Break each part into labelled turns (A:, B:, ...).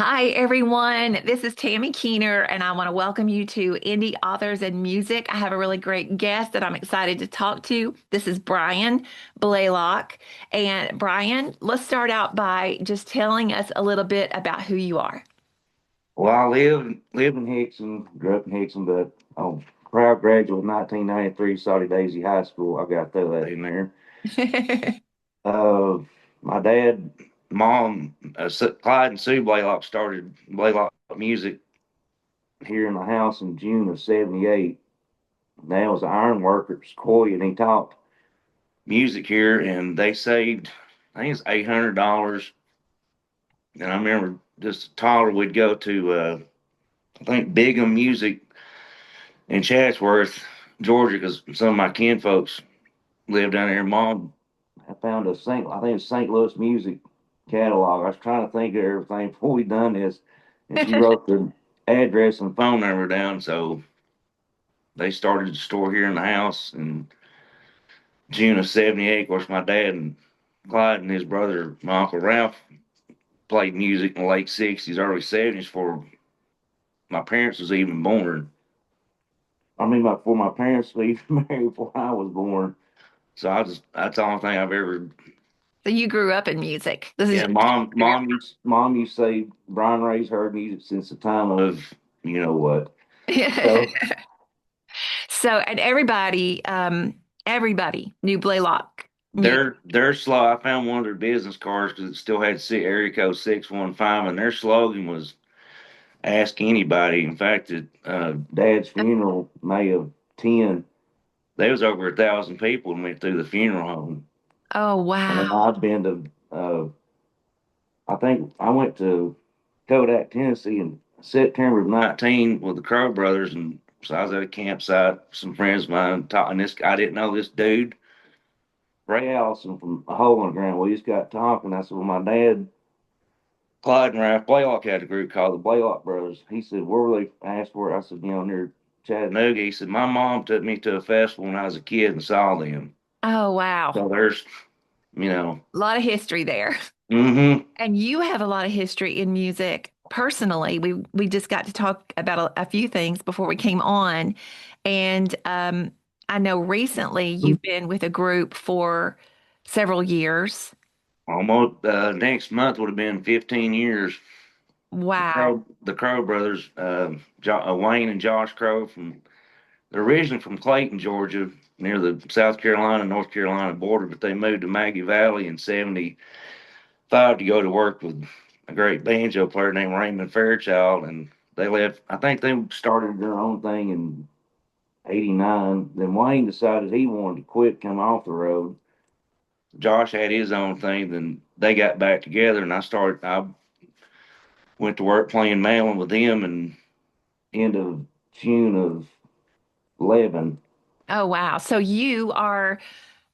A: Hi, everyone. This is Tammy Keener, and I want to welcome you to Indie Authors and Music. I have a really great guest that I'm excited to talk to. This is Brian Blaylock. And Brian, let's start out by just telling us a little bit about who you are.
B: Well, I lived in Hickson, grew up in Hickson, but I'm a proud graduate of 1993 Saudi Daisy High School. I got to throw that in there. Uh, my dad, mom, Clyde and Sue Blaylock started Blaylock Music here in the house in June of '78. Dad was an iron worker at Sequoia, and he taught music here, and they saved, I think it's $800. And I remember just a toddler, we'd go to, I think, Bigham Music in Chatsworth, Georgia, because some of my kin folks live down there. Mom, I found I think it's St. Louis music catalog. I was trying to think of everything before we done this, and she wrote the address and phone number down. So they started the store here in the house in June of '78. Of course, my dad and Clyde and his brother, my uncle Ralph, played music in the late '60s, early '70s before my parents was even born. I mean, before my parents were even married, before I was born. So that's the only thing I've ever.
A: So you grew up in music. This is
B: Yeah, mom used to say Brian Ray's heard music since the time of you know what.
A: your.
B: So
A: So, and everybody knew Blaylock music.
B: their slow. I found one of their business cards because it still had area code 615, and their slogan was "Ask anybody." In fact, at Dad's funeral, May of '10, there was over 1,000 people and went through the funeral home.
A: Oh,
B: And then
A: wow.
B: I've been to, I think I went to Kodak, Tennessee in September of '19 with the Crow Brothers. And so I was at a campsite, some friends of mine talking. I didn't know this dude, Ray Allison from A Hole in the Ground. We just got talking. I said, well, my dad, Clyde and Ralph Blaylock had a group called the Blaylock Brothers. He said, where were they? I asked where. I said, near Chattanooga. He said, my mom took me to a festival when I was a kid and saw them.
A: Oh, wow.
B: So there's, you know,
A: A lot of history there.
B: mm-hmm.
A: And you have a lot of history in music personally. We just got to talk about a few things before we came on. And I know recently you've been with a group for several years.
B: Almost next month would have been 15 years.
A: Wow.
B: The Crow brothers, Wayne and Josh Crow, they're originally from Clayton, Georgia, near the South Carolina, North Carolina border, but they moved to Maggie Valley in '75 to go to work with a great banjo player named Raymond Fairchild. And they left, I think they started their own thing in '89. Then Wayne decided he wanted to quit, come off the road. Josh had his own thing. Then they got back together, and I went to work playing Malin with them and end of June of '11.
A: Oh, wow. So you are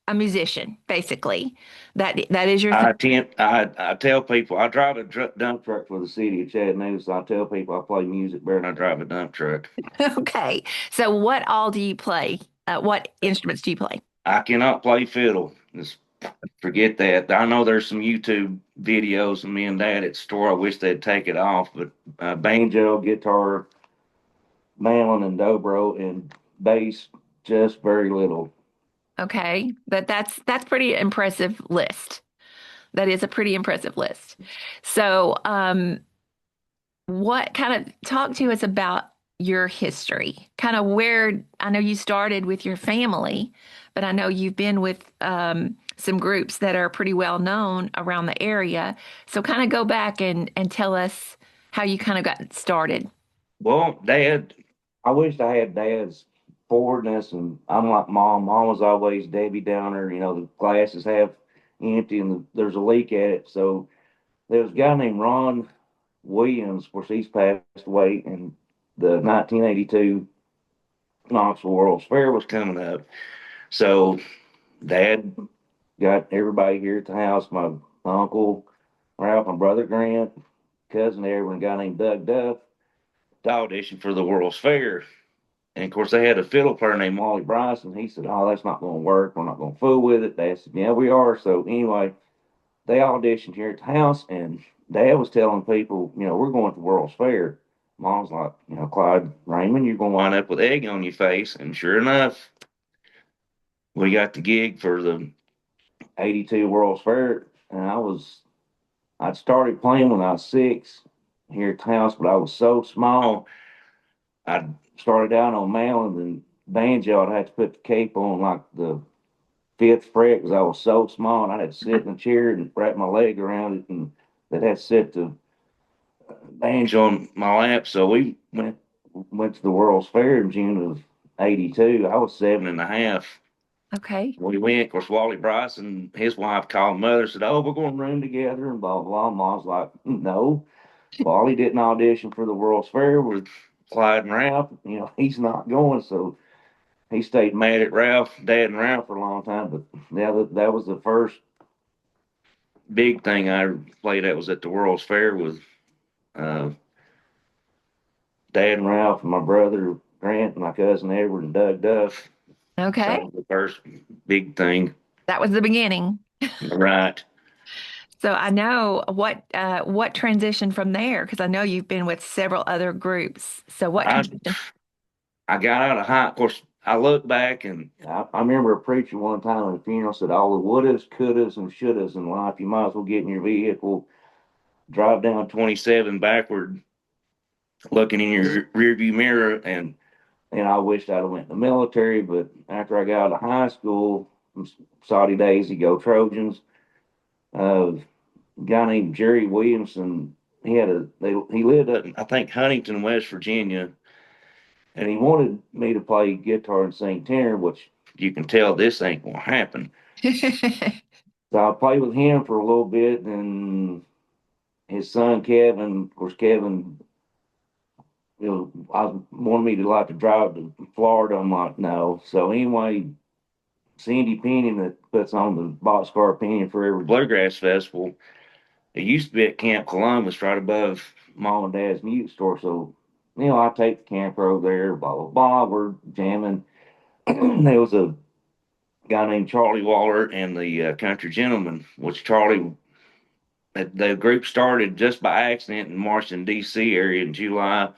A: a musician, basically. That is your thing.
B: I tell people I drive a dump truck for the city of Chattanooga, so I tell people I play music better than I drive a dump truck.
A: Okay. So what all do you play? What instruments do you play?
B: I cannot play fiddle. Just forget that. I know there's some YouTube videos of me and Dad at the store. I wish they'd take it off, but banjo, guitar, mandolin, and dobro, and bass, just very little.
A: Okay. That's pretty impressive list. That is a pretty impressive list. So, what kind of talk to us about your history? Kind of where I know you started with your family, but I know you've been with some groups that are pretty well known around the area. So, kind of go back and tell us how you kind of got started.
B: Well, Dad, I wished I had Dad's forwardness, and I'm like Mom. Mom was always Debbie Downer. You know, the glass is half empty and there's a leak at it. So there was a guy named Ron Williams, of course, he's passed away, in the 1982 Knoxville World's Fair was coming up. So Dad got everybody here at the house, my uncle, Ralph, my brother Grant, cousin there, and a guy named Doug Duff, to audition for the World's Fair. And of course, they had a fiddle player named Wally Bryson. He said, oh, that's not going to work. We're not going to fool with it. They said, yeah, we are. So anyway, they auditioned here at the house, and Dad was telling people, we're going to World's Fair. Mom's like, Clyde Raymond, you're going to wind up with egg on your face. And sure enough, we got the gig for the '82 World's Fair, and I'd started playing when I was 6 here at the house, but I was so small. I started out on mandolin and banjo. I'd have to put the cape on like the fifth fret because I was so small, and I had to sit in a chair and wrap my leg around it, and that had to sit the banjo on my lap. So we went to the World's Fair in June of '82. I was 7 and a half.
A: Okay.
B: We went, of course, Wally Bryce and his wife called mother, said, "Oh, we're going to room together," and blah, blah, blah. Mom's like, "No, Wally didn't audition for the World's Fair with Clyde and Ralph. He's not going." So he stayed mad at Ralph, Dad and Ralph for a long time. But yeah, that was the first big thing I played at was at the World's Fair with uh, Dad and Ralph and my brother Grant and my cousin Edward and Doug Duff. So that
A: Okay.
B: was the first big thing.
A: That was the beginning.
B: Right.
A: So I know what transition from there, because I know you've been with several other groups. So what
B: I
A: transition?
B: I got out of high. Of course, I look back and I remember a preacher one time at a funeral said, "All the wouldas, couldas, and shouldas in life, you might as well get in your vehicle, drive down 27 backward, looking in your rearview mirror." And I wished I'd have went in the military, but after I got out of high school, Saudi days, go Trojans. A guy named Jerry Williamson. He lived up, I think, Huntington, West Virginia, and he wanted me to play guitar and sing tenor, which you can tell this ain't gonna happen. So I played with him for a little bit, and his son Kevin, of course, Kevin, I wanted me to like to drive to Florida. I'm like, no. So anyway, Cindy Penny that puts on the Boxcar Penny for every bluegrass festival. It used to be at Camp Columbus, right above Mom and Dad's music store. So, I take the camper over there, blah, blah, blah. We're jamming. There was a guy named Charlie Waller and the Country Gentleman, which the group started just by accident in Washington, D.C. area in July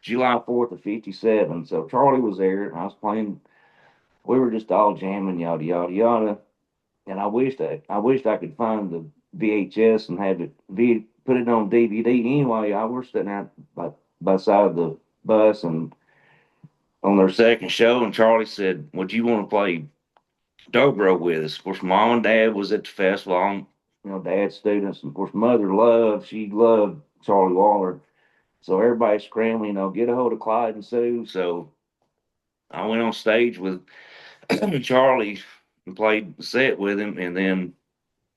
B: 4th of '57. So Charlie was there, and I was playing. We were just all jamming, yada, yada, yada. And I wished I could find the VHS and have put it on DVD. Anyway, I was sitting out by side of the bus and on their second show, and Charlie said, "Would you want to play dobro with us?" Of course, Mom and Dad was at the festival. Dad's students, and of course, she loved Charlie Waller. So everybody's scrambling, get a hold of Clyde and Sue. So I went on stage with Charlie and played the set with him, and then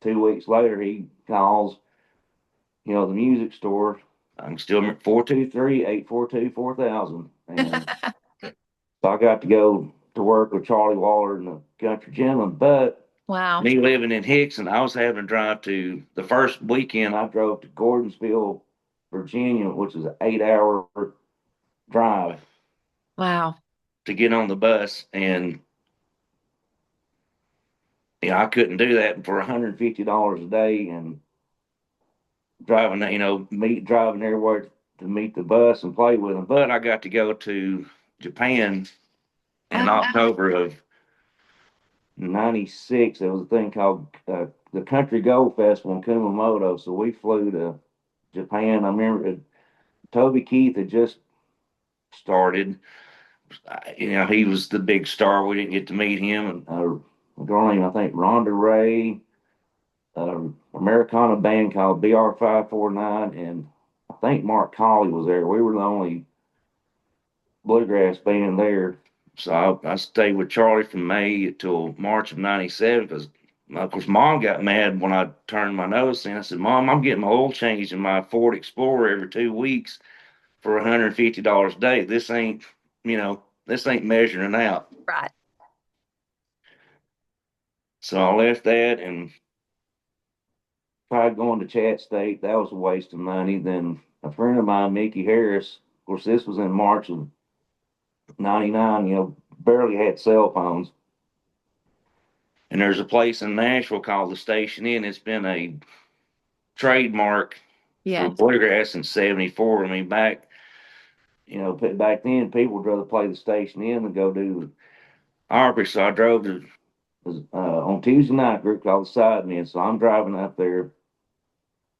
B: 2 weeks later, he calls, the music store. I'm still 423-842-4000. And so I got to go to work with Charlie Waller and the Country Gentleman. But
A: Wow.
B: me living in Hickson, I was having to drive to the first weekend. I drove to Gordonsville, Virginia, which is an 8-hour drive
A: Wow.
B: to get on the bus. And I couldn't do that for $150 a day and driving, driving everywhere to meet the bus and play with them. But I got to go to Japan in
A: Oh,
B: October of '96. There was a thing called the Country Gold Festival in Kumamoto. So we flew to Japan. I remember Toby Keith had just started. He was the big star. We didn't get to meet him. And a girl named, I think, Rhonda Ray, Americana band called BR549, and I think Mark Colley was there. We were the only bluegrass band there. So I stayed with Charlie from May till March of '97 because, of course, Mom got mad when I turned my nose in. I said, "Mom, I'm getting my oil changed in my Ford Explorer every 2 weeks for $150 a day. This ain't measuring out."
A: right.
B: So I left that and tried going to Chat State. That was a waste of money. Then a friend of mine, Mickey Harris, of course, this was in March of '99, barely had cell phones. And there's a place in Nashville called the Station Inn. It's been a trademark for
A: Yes.
B: bluegrass since '74. I mean, back then, people would rather play the Station Inn than go do the Opry. So I drove to on Tuesday night, a group called the Sidemen. So I'm driving up there.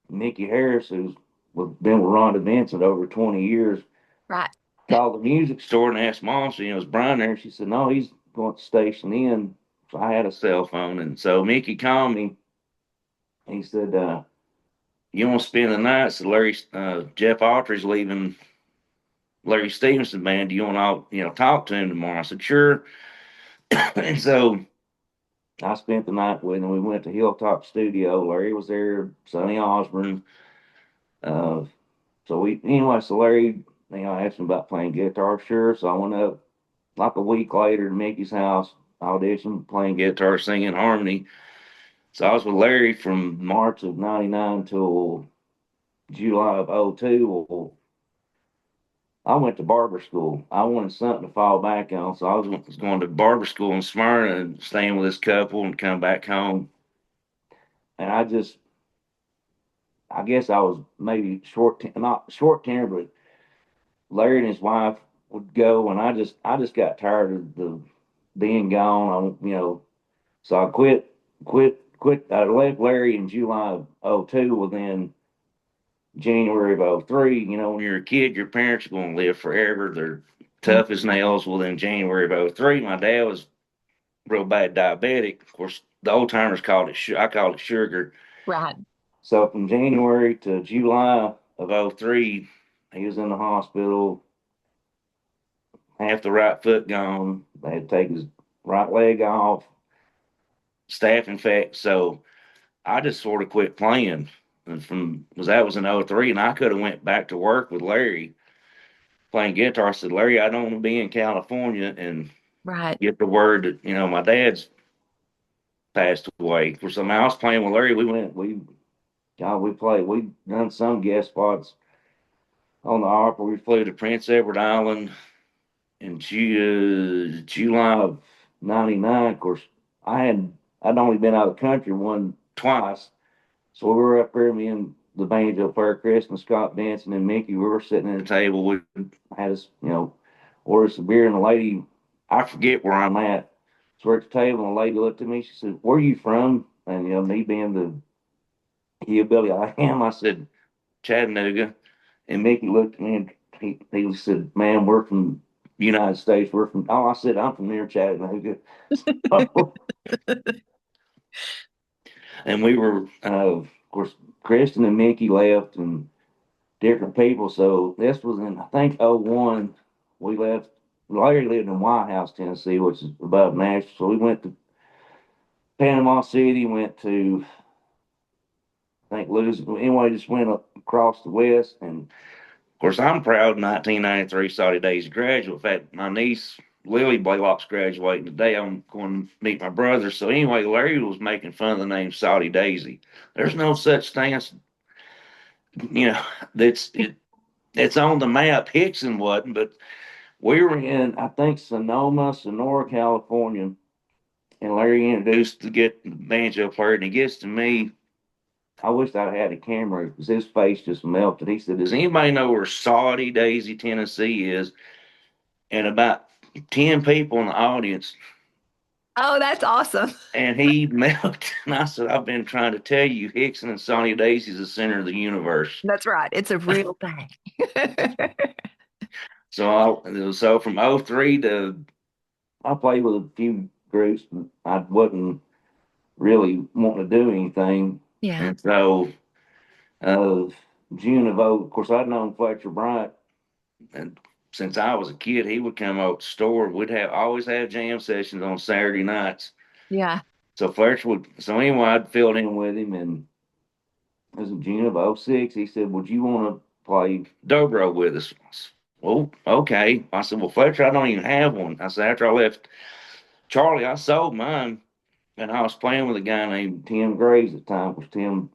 B: Mickey Harris, been with Rhonda Vincent over 20 years,
A: Right.
B: called the music store and asked Mom, so, is Brian there? She said, no, he's going to Station Inn. So I had a cell phone. And so Mickey called me. He said, you want to spend the night? So Jeff Autry's leaving Larry Stevenson band. Do you want to, talk to him tomorrow? I said, sure. And so I spent the night with him. We went to Hilltop Studio. Larry was there, Sonny Osborne. Uh, so Larry, asked him about playing guitar. Sure. So I went up like a week later to Mickey's house, auditioned, playing guitar, singing harmony. So I was with Larry from March of '99 till July of '02. Well, I went to barber school. I wanted something to fall back on, so was going to barber school in Smyrna and staying with this couple and come back home. And I guess I was maybe not short tempered, but Larry and his wife would go, and I just got tired of the being gone. So I quit. I left Larry in July of '02. Well, then January of '03. When you're a kid, your parents are going to live forever. They're
A: Mm.
B: tough as nails. Well, then January of '03, my dad was real bad diabetic. Of course, the old timers called it. I called it sugar.
A: Right.
B: So from January to July of '03, he was in the hospital, half the right foot gone. They had to take his right leg off, staph infection. So I just sort of quit playing. And that was in '03, and I could have went back to work with Larry playing guitar. I said, Larry, I don't want to be in California and
A: Right.
B: get the word that my dad's passed away. For some, I was playing with Larry. We played. We done some guest spots on the Opry. We flew to Prince Edward Island in July of '99. Of course, I'd only been out of the country twice, so we were up there. Me and the banjo player Chris and Scott Benson and Mickey. We were sitting at a table. We had us, ordered some beer, and the lady, I forget where I'm at. So we're at the table, and the lady looked at me. She said, "Where are you from?" And me being the hillbilly I am, I said, "Chattanooga." And Mickey looked at me and he said, "Man, we're from the United States. We're from." Oh, I said, "I'm from near Chattanooga." And we were, of course, Kristen and Mickey left and different people. So this was in, I think, '01. We left. Larry lived in White House, Tennessee, which is above Nashville. So we went to Panama City, went to, I think, Louisiana. Anyway, just went up across the west. And of course, I'm proud 1993 Saudi Daisy graduate. In fact, my niece, Lily Blaylock's graduating today. I'm going to meet my brother. So anyway, Larry was making fun of the name Saudi Daisy. There's no such thing as, you know, that's it. It's on the map. Hickson wasn't, but we were in, I think, Sonora, California, and Larry introduced to get the banjo player, and he gets to me. I wish I'd had a camera because his face just melted. He said, "Does anybody know where Saudi Daisy, Tennessee is?" And about 10 people in the audience,
A: Oh, that's awesome.
B: and he melted. And I said, "I've been trying to tell you, Hickson and Saudi Daisy is the center of the universe."
A: That's right. It's a real thing.
B: So from '03 to, I played with a few groups, but I wasn't really wanting to do anything.
A: Yeah.
B: And so, uh, June of course, I'd known Fletcher Bryant, and since I was a kid, he would come out to the store. We'd always have jam sessions on Saturday nights.
A: Yeah.
B: So anyway, I'd filled in with him, and it was in June of '06. He said, "Would you want to play dobro with us?" I said, well, okay. I said, "Well, Fletcher, I don't even have one." I said, "After I left Charlie, I sold mine." And I was playing with a guy named Tim Graves at the time, because Tim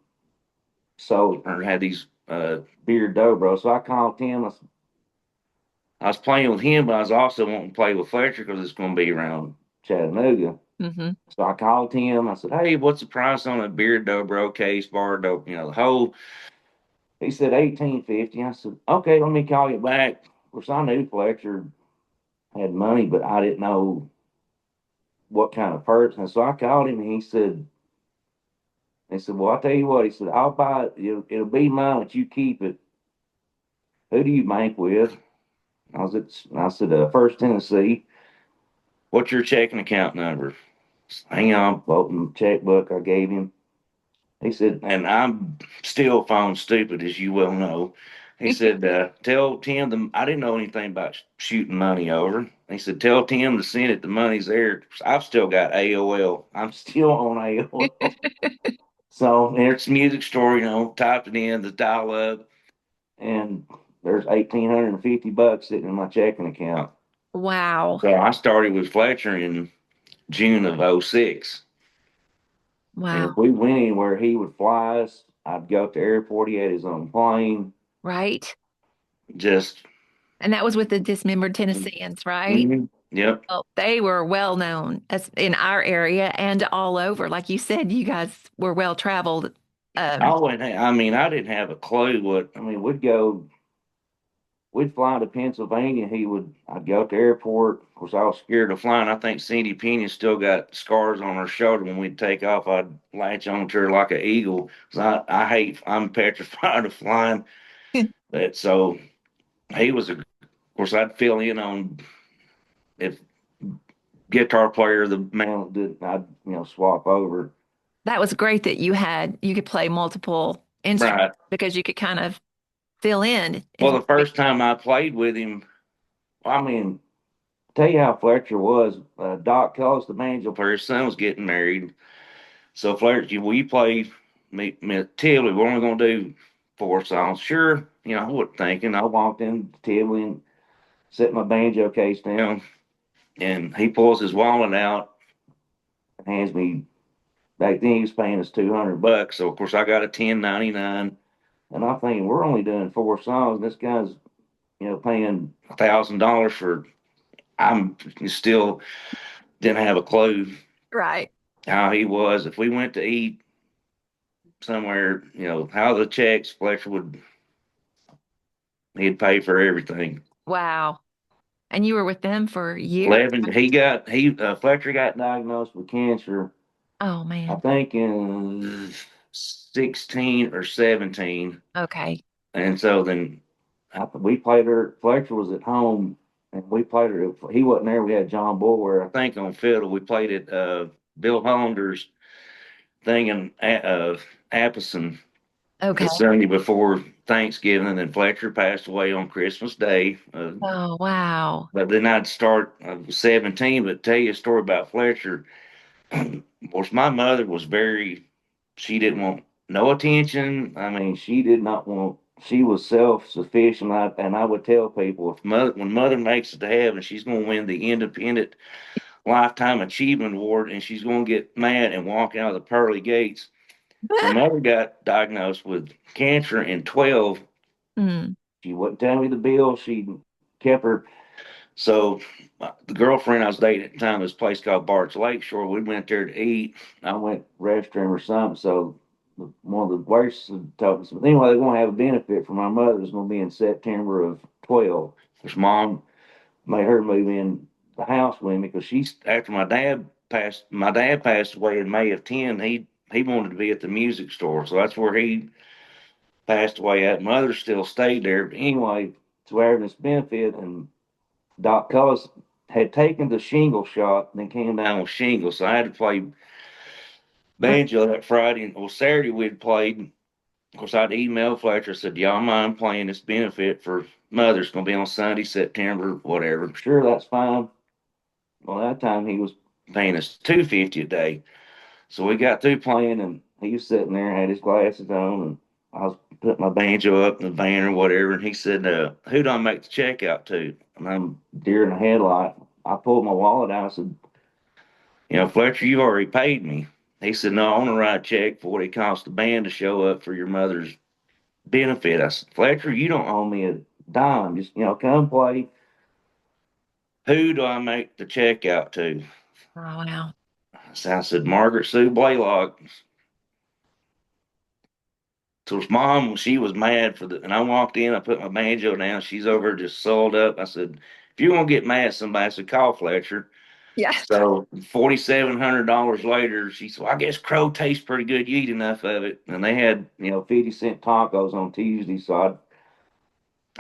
B: sold or had these beard dobro. So I called Tim. I was playing with him, but I was also wanting to play with Fletcher because it's going to be around Chattanooga.
A: Hmm.
B: So I called him. I said, "Hey, what's the price on a beer dobro case, bar dope? The whole." He said 1850. I said, "Okay, let me call you back." Of course, I knew Fletcher had money, but I didn't know what kind of person. So I called him, and he said, "Well, I'll tell you what." He said, "I'll buy it. It'll be mine, but you keep it. Who do you bank with?" I said, "First Tennessee." "What's your checking account number?" Hang on, open the checkbook I gave him. He said, and I'm still phone stupid, as you well know. He said, "Tell Tim I didn't know anything about shooting money over." He said, "Tell Tim to send it. The money's there." I've still got AOL. I'm still on AOL. So there's music store, typed it in, the dial up, and there's $1,850 sitting in my checking account.
A: Wow.
B: So I started with Fletcher in June of '06. And
A: Wow.
B: if we went anywhere, he would fly us. I'd go to the airport. He had his own plane.
A: Right.
B: Just,
A: And that was with the Dismembered Tennesseans, right?
B: yep.
A: Well, they were well known as in our area and all over. Like you said, you guys were well traveled. Um,
B: I didn't have a clue we'd fly to Pennsylvania. I'd go to the airport. Of course, I was scared of flying. I think Cindy Pena still got scars on her shoulder when we'd take off. I'd latch onto her like an eagle. 'Cause I'm petrified of flying. But so of course, I'd fill in on if guitar player, the man did, I'd, swap over.
A: that was great that you could play multiple instruments
B: Right.
A: because you could kind of fill in
B: Well,
A: if
B: the first time I played with him, I mean, tell you how Fletcher was. Doc Cullis, the banjo player, his son was getting married. So Fletcher, will you play me Tivoli? We're only going to do 4 songs. Sure. I wasn't thinking. I walked in Tivoli and set my banjo case down, and he pulls his wallet out and hands me. Back then, he was paying us $200. So of course, I got a 10.99. And I'm thinking, we're only doing 4 songs. This guy's, paying $1,000 for. I'm still didn't have a clue
A: right.
B: how he was. If we went to eat somewhere, how the checks, he'd pay for everything.
A: Wow. And you were with them for years?
B: 11, Fletcher got diagnosed with cancer,
A: Oh
B: I
A: man.
B: think in 16 or 17.
A: Okay.
B: And so then we played her. Fletcher was at home, and we played her. He wasn't there. We had John Boyer, I think, on fiddle. We played at Bill Hollander's thing in Appleton
A: Okay.
B: the Sunday before Thanksgiving, and then Fletcher passed away on Christmas Day.
A: Oh wow.
B: But then I'd start. I was 17, but tell you a story about Fletcher. Of course, my mother was she didn't want no attention. I mean, she did not want, she was self sufficient. And I would tell people, when mother makes it to heaven, she's going to win the Independent Lifetime Achievement Award, and she's going to get mad and walk out of the pearly gates. So mother got diagnosed with cancer in 12.
A: Hmm.
B: She wouldn't tell me the bill. She kept her. So the girlfriend I was dating at the time, this place called Bart's Lakeshore. We went there to eat. I went restroom or something. So one of the waitresses told me, but anyway, they're going to have a benefit for my mother. It's going to be in September of 12. Which mom made her move in the house with me because she's after my dad passed away in May of 10. He wanted to be at the music store. So that's where he passed away at. Mother still stayed there. But anyway, so we're having this benefit, and Doc Cullis had taken the shingle shot and then came down with shingles. So I had to play banjo that Friday. And well, Saturday we'd played. Of course, I'd email Fletcher, said, "Y'all mind playing this benefit for Mother? It's going to be on Sunday, September, whatever." "Sure, that's fine." Well, that time he was paying us $250 a day. So we got through playing, and he was sitting there, had his glasses on, and I was putting my banjo up in the van or whatever. And he said, "Who do I make the check out to?" And I'm deer in the headlight. I pulled my wallet out. I said, "Fletcher, you already paid me." He said, "No, I want to write a check for what it cost the band to show up for your mother's benefit." I said, "Fletcher, you don't owe me a dime. Just, come play." "Who do I make the check out to?"
A: Oh wow.
B: So I said, Margaret Sue Blaylock. So his mom, she was mad and I walked in, I put my banjo down. She's over just sold up. I said, if you want to get mad at somebody, I said, call Fletcher.
A: Yes.
B: So $4,700 later, she said, well, I guess crow tastes pretty good. You eat enough of it. And they had, 50-cent tacos on Tuesday. So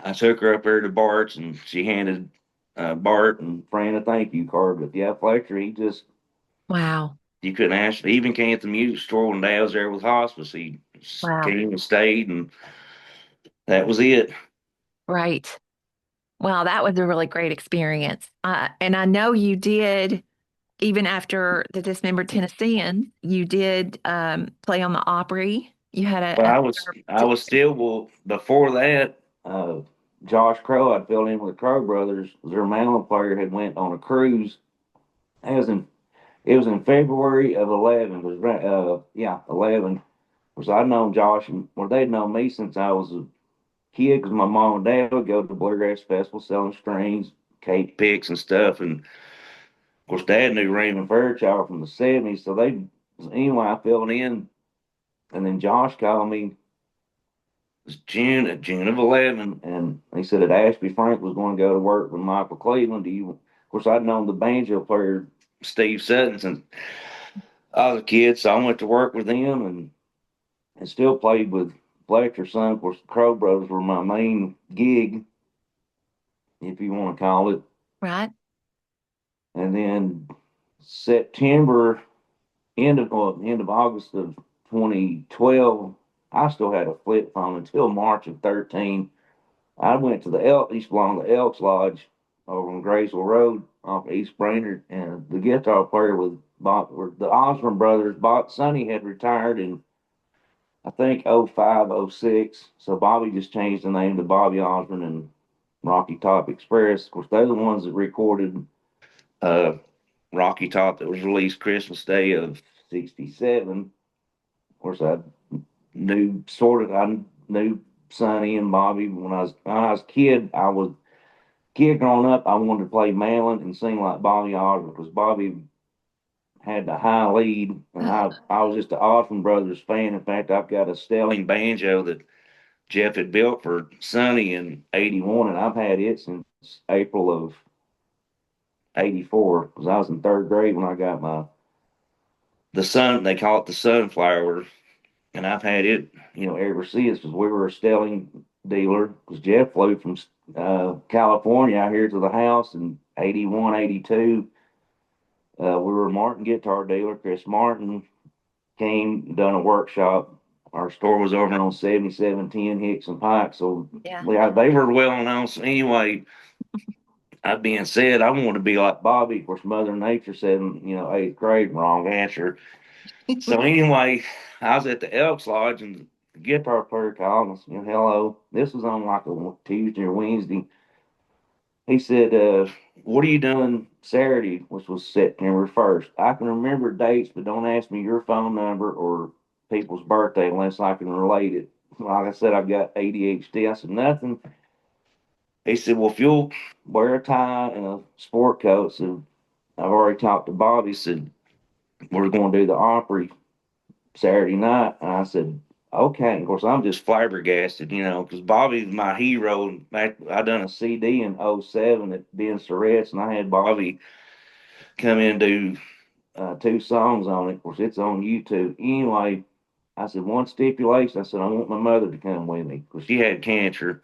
B: I took her up there to Bart's and she handed Bart and Fran a thank you card. But yeah, Fletcher,
A: Wow.
B: you couldn't ask. He even came at the music store when Dad was there with hospice. He
A: Wow.
B: came and stayed, and that was it.
A: Right. Well, that was a really great experience. And I know you did, even after the Dismembered Tennesseans, you did play on the Opry. You had
B: But
A: a
B: I was still, well, before that, Josh Crow, I'd filled in with the Crow Brothers. Their mandolin player had went on a cruise. It was in, it was in February of 11. It was, 11. Because I'd known Josh, and well, they'd known me since I was a kid, because my mom and dad would go to the Bluegrass Festival selling strings, cake picks, and stuff. And of course, Dad knew Raymond Fairchild from the '70s. So anyway, I filled in. And then Josh called me was June of 11, and he said that Ashby Frank was going to go to work with Michael Cleveland. Of course, I'd known the banjo player Steve Sutton since I was a kid, so I went to work with him and still played with Fletcher son. Of course, the Crow Brothers were my main gig, if you want to call it.
A: right.
B: And then September, end of August of 2012, I still had a flip phone until March of 13. I went to the East belonged to Elks Lodge over on Graysville Road off East Brainerd, and the guitar player was the Osborne brothers. Sonny had retired in I think '05, '06, so Bobby just changed the name to Bobby Osborne and Rocky Top Express. Of course, they're the ones that recorded uh, Rocky Top that was released Christmas Day of '67. Of course, I knew Sonny and Bobby when I was a kid. Growing up, I wanted to play mandolin and sing like Bobby Osborne because Bobby had the high lead, and I was just an Osborne Brothers fan. In fact, I've got a Stelling banjo that Jeff had built for Sonny in '81, and I've had it since April of '84 because I was in third grade when I got the sun. They call it the Sunflower, and I've had it, ever since because we were a Stelling dealer. Because Jeff flew from California out here to the house in '81, '82. We were a Martin guitar dealer. Chris Martin came, done a workshop. Our store was over on 7710 Hicks and Pike. So
A: Yeah.
B: yeah, they were well known. So anyway, that being said, I wanted to be like Bobby. Of course, Mother Nature said, eighth grade, wrong answer. So anyway, I was at the Elks Lodge and the guitar player called and said, hello. This was on like a Tuesday or Wednesday. He said, what are you doing Saturday, which was September 1st? I can remember dates, but don't ask me your phone number or people's birthday unless I can relate it. Like I said, I've got ADHD. I said, nothing. He said, well, if you'll wear a tie and a sport coat, so I've already talked to Bobby. He said, we're going to do the Opry Saturday night. And I said, okay. Of course, I'm just flabbergasted, because Bobby's my hero. I done a CD in '07 at Ben Surrett's, and I had Bobby come in and do two songs on it. Of course, it's on YouTube. Anyway, I said, one stipulation. I said, I want my mother to come with me because she had cancer.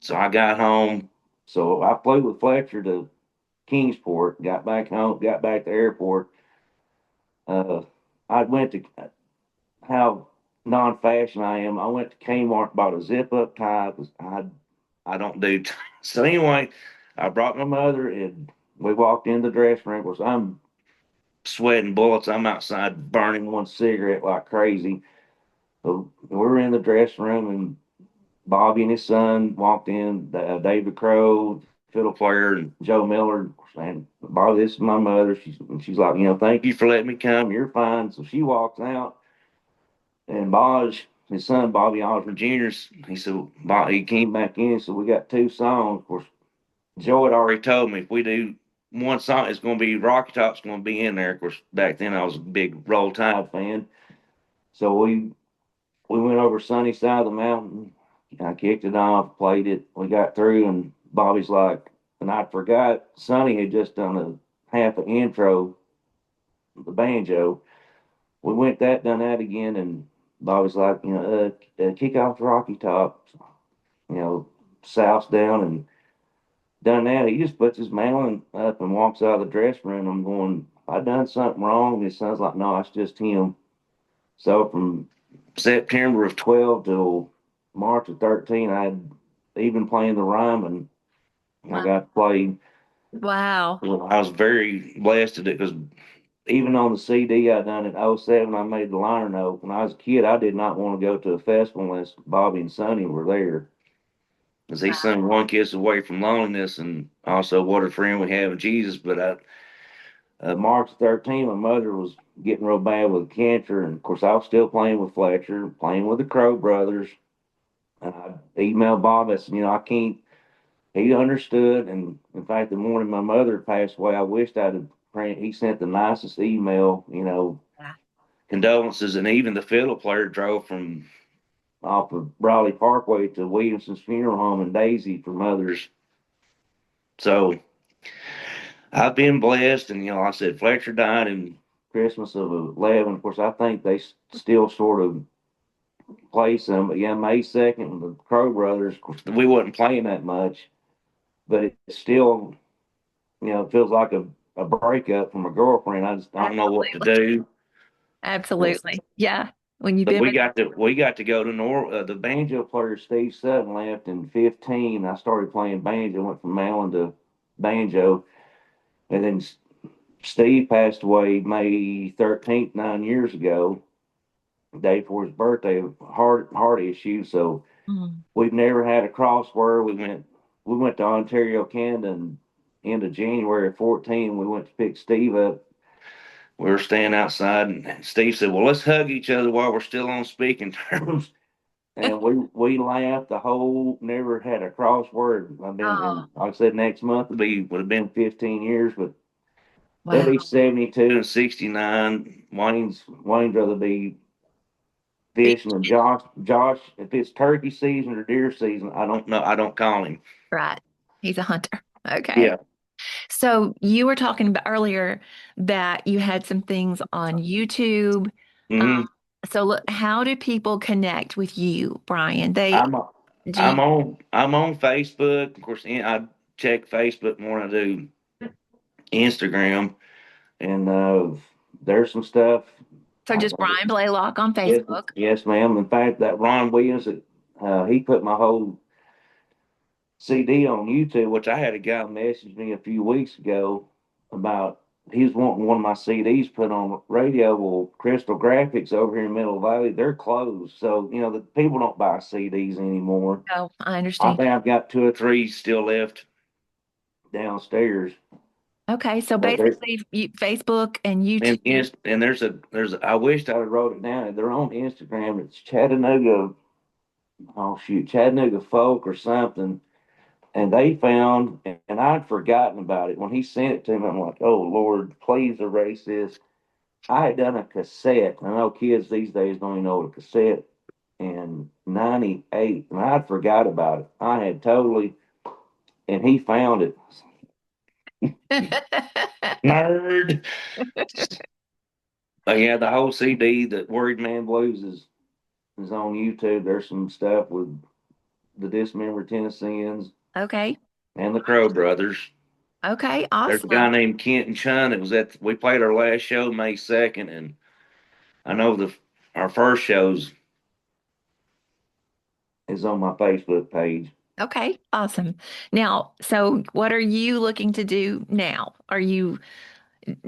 B: So I got home. So I flew with Fletcher to Kingsport, got back home, got back to the airport. Uh, I went to how non-fashion I am. I went to Kmart, bought a zip-up tie because I don't do. So anyway, I brought my mother, and we walked in the dressing room. Of course, I'm sweating bullets. I'm outside burning one cigarette like crazy. So we were in the dressing room, and Bobby and his son walked in. David Crow, fiddle player, and Joe Miller. And Bobby, this is my mother. She's like, thank you for letting me come. You're fine. So she walks out. And his son Bobby Osborne Jr., he said, he came back in. So we got two songs. Of course, Joe had already told me if we do one song is going to be Rocky Top's going to be in there. Of course, back then I was a big Roll Tide fan, so we went over sunny side of the mountain. I kicked it off, played it. We got through, and Bobby's like, and I forgot Sonny had just done a half an intro, the banjo. We went done that again, and Bobby's like, kick off the Rocky Top, you know, south down, and done that. He just puts his mandolin up and walks out of the dressing room. I'm going, I done something wrong. His son's like, no, it's just him. So from September of 12 till March of 13, I had even playing the rhyme, and I
A: Wow.
B: got to play.
A: Wow.
B: Well, I was very blessed at it because even on the CD I done in '07, I made the liner note. When I was a kid, I did not want to go to a festival unless Bobby and Sonny were there. Because he sung One Kiss Away from Loneliness and also What a Friend We Have in Jesus. But March 13, my mother was getting real bad with cancer. And of course, I was still playing with Fletcher, playing with the Crow Brothers. And I emailed Bob. I said, I can't. He understood. And in fact, the morning my mother passed away, I wished I'd have. He sent the nicest email,
A: Yeah.
B: condolences. And even the fiddle player drove from off of Raleigh Parkway to Williamson's funeral home in Daisy for mothers. So I've been blessed. And, like I said, Fletcher died in Christmas of 11. Of course, I think they still sort of play some. But yeah, May 2nd, the Crow Brothers, of course, we wasn't playing that much, but it still, it feels like a breakup from a girlfriend. I just don't know what to
A: Absolutely.
B: do.
A: Absolutely. Yeah. When you've
B: But
A: been
B: we got to go to the banjo player Steve Sutton left in 15. I started playing banjo, went from mandolin to banjo, and then Steve passed away May 13th, 9 years ago, the day before his birthday, heart issue. So
A: with,
B: we've never had a crossword. We went to Ontario, Canada, and end of January of 14. We went to pick Steve up. We were standing outside, and Steve said, "Well, let's hug each other while we're still on speaking terms." And we laughed the whole. Never had a crossword. I've been,
A: oh,
B: and like I said, next month would have been 15 years, but they'll
A: wow.
B: be 72 and 69. Wayne's rather be
A: Be-
B: fishing, and Josh, if it's turkey season or deer season, I don't know. I don't call him.
A: Right. He's a hunter. Okay.
B: Yeah.
A: So you were talking about earlier that you had some things on YouTube. Um,
B: hmm
A: so look, how do people connect with you, Brian? They
B: I'm
A: do
B: I'm
A: you,
B: on Facebook. Of course, I check Facebook more than I do Instagram, and there's some stuff.
A: so
B: I
A: just Brian Blaylock on
B: Yes,
A: Facebook.
B: yes, ma'am. In fact, that Ron Williams, he put my whole CD on YouTube, which I had a guy message me a few weeks ago about he's wanting one of my CDs put on radio. Well, Crystal Graphics over here in Middle Valley, they're closed. So, the people don't buy CDs anymore.
A: Oh, I
B: I
A: understand.
B: think I've got two or three still left downstairs.
A: Okay, so
B: But there's
A: basically Facebook and YouTube.
B: and I wished I would wrote it down. They're on Instagram. It's Chattanooga, oh shoot, Chattanooga Folk or something. And they found, and I'd forgotten about it. When he sent it to me, I'm like, oh Lord, please erase this. I had done a cassette. I know kids these days don't even know what a cassette in '98, and I'd forgot about it. I had totally, and he found it. Nerd. But yeah, the whole CD, the Worried Man Blues, is on YouTube. There's some stuff with the Dismembered Tennesseans
A: Okay.
B: and the Crow Brothers.
A: Okay,
B: There's a
A: awesome.
B: guy named Kent and Chun. It was we played our last show May 2nd, and I know our first shows is on my Facebook page.
A: Okay, awesome. Now, so what are you looking to do now? Are you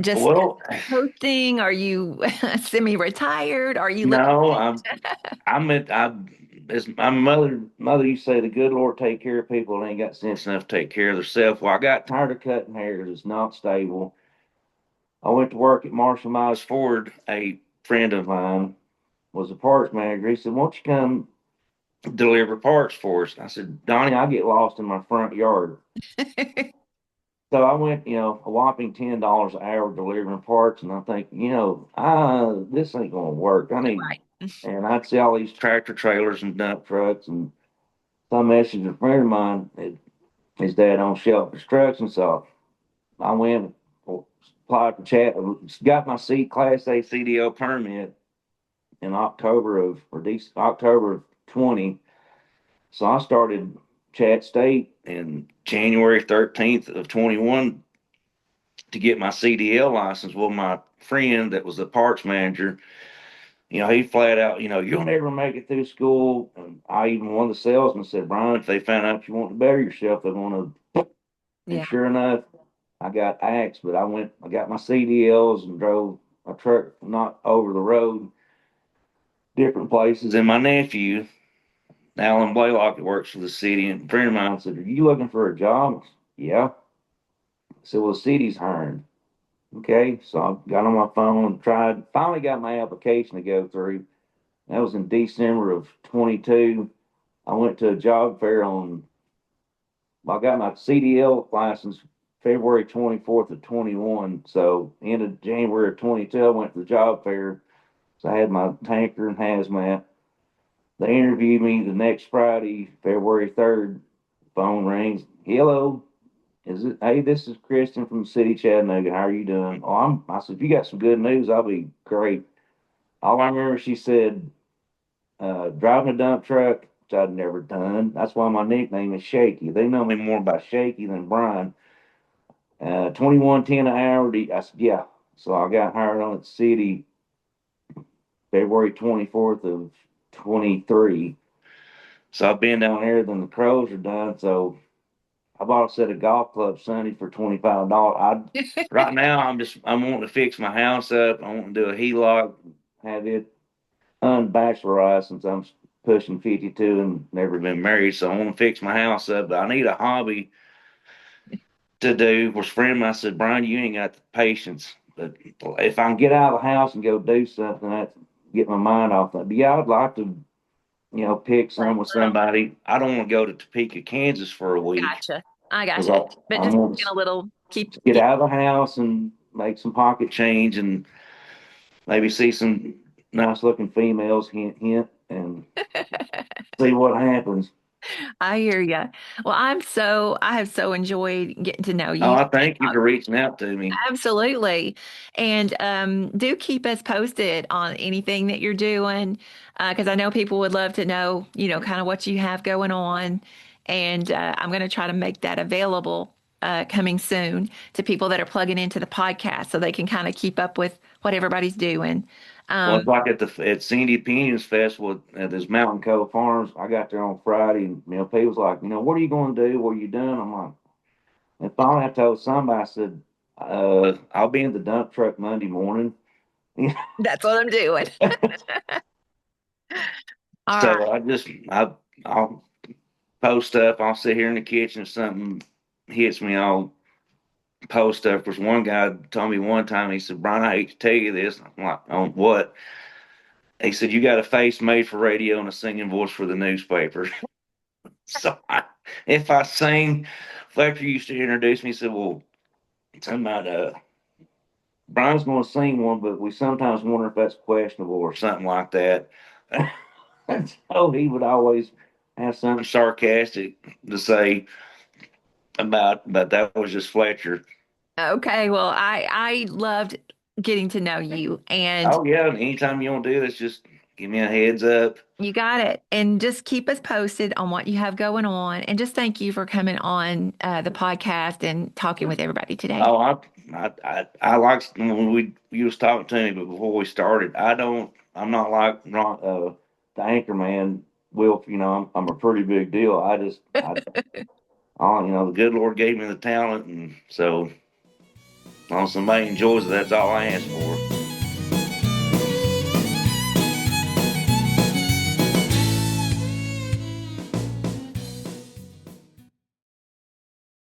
A: just
B: Well,
A: hosting? Are you semi-retired? Are you looking?
B: no, I'm at I as my mother used to say the good Lord take care of people that ain't got sense enough to take care of themselves. Well, I got tired of cutting hair. It's not stable. I went to work at Marshall Miles Ford. A friend of mine was a parts manager. He said, "Why don't you come deliver parts for us?" I said, "Donnie, I get lost in my front yard." So I went, a whopping $10 an hour delivering parts, and I think, this ain't gonna work.
A: Right.
B: And I'd see all these tractor trailers and dump trucks, and some message a friend of mine, his dad on Shelf Construction, so I went, applied for chat, got my Class A CDL permit in October of 20. So I started Chat State in January 13th of 21 to get my CDL license. Well, my friend that was the parts manager, he flat out, you'll never make it through school. And I even one of the salesmen said, Brian, if they found out you want to better yourself, they want to. And
A: Yeah.
B: sure enough, I got axed, but I got my CDLs and drove a truck not over the road, different places. And my nephew, Alan Blaylock, that works for the city, and a friend of mine said, are you looking for a job? I said, yeah. I said, well, the city's hiring. Okay, so I got on my phone and finally got my application to go through. That was in December of 22. I went to a job fair I got my CDL license February 24th of 21. So end of January of 22, I went to the job fair. So I had my tanker and hazmat. They interviewed me the next Friday, February 3rd. Phone rings. Hello. Hey, this is Kristen from the city of Chattanooga. How are you doing? I said, if you got some good news, I'll be great. All I remember, she said, driving a dump truck, which I'd never done. That's why my nickname is Shaky. They know me more by Shaky than Brian. 21.10 an hour. I said, yeah. So I got hired on at the city February 24th of 23. So I've been down there, then the crows are done. So I bought a set of golf clubs Sunday for $25. Right now I'm wanting to fix my house up. I want to do a HELOC, have it unbachelorized since I'm pushing 52 and never been married. So I want to fix my house up, but I need a hobby to do. Was friend of mine said, Brian, you ain't got the patience. But if I can get out of the house and go do something, that's get my mind off that. But yeah, I'd like to, pick some with somebody. I don't want to go to Topeka, Kansas for a week
A: Gotcha. I
B: because
A: gotcha. But
B: I
A: just
B: want
A: in a little keep
B: to get
A: get
B: out of the house and make some pocket change and maybe see some nice looking females, hint, hint, and see what happens.
A: I hear you. Well, I have so enjoyed getting to know
B: Oh,
A: you.
B: I thank you for reaching out to me.
A: Absolutely. And do keep us posted on anything that you're doing, because I know people would love to know, kind of what you have going on. And I'm going to try to make that available coming soon to people that are plugging into the podcast so they can kind of keep up with what everybody's doing.
B: Well, it's
A: Um,
B: like at Sandy Opinions Festival at this Mountain Cove Farms. I got there on Friday, and people's like, what are you going to do? What are you doing? I'm like, and finally I told somebody, I said, I'll be in the dump truck Monday morning.
A: that's what I'm doing. All right.
B: So I'll post up. I'll sit here in the kitchen if something hits me. I'll post up. There's one guy told me one time. He said, "Brian, I hate to tell you this." I'm like, "On what?" He said, "You got a face made for radio and a singing voice for the newspaper." So if I sing, Fletcher used to introduce me. He said, "Well, something about Brian's going to sing one, but we sometimes wonder if that's questionable or something like that." So he would always have something sarcastic to say but that was just Fletcher.
A: Okay. Well, I loved getting to know you, and
B: Oh yeah, and anytime you want to do this, just give me a heads up.
A: you got it. And just keep us posted on what you have going on. And just thank you for coming on the podcast and talking with everybody today.
B: Oh, I like when you was talking to me, but before we started, I'm not like the anchor man. Will, I'm a pretty big deal. The good Lord gave me the talent, and so as long as somebody enjoys it, that's all I ask for.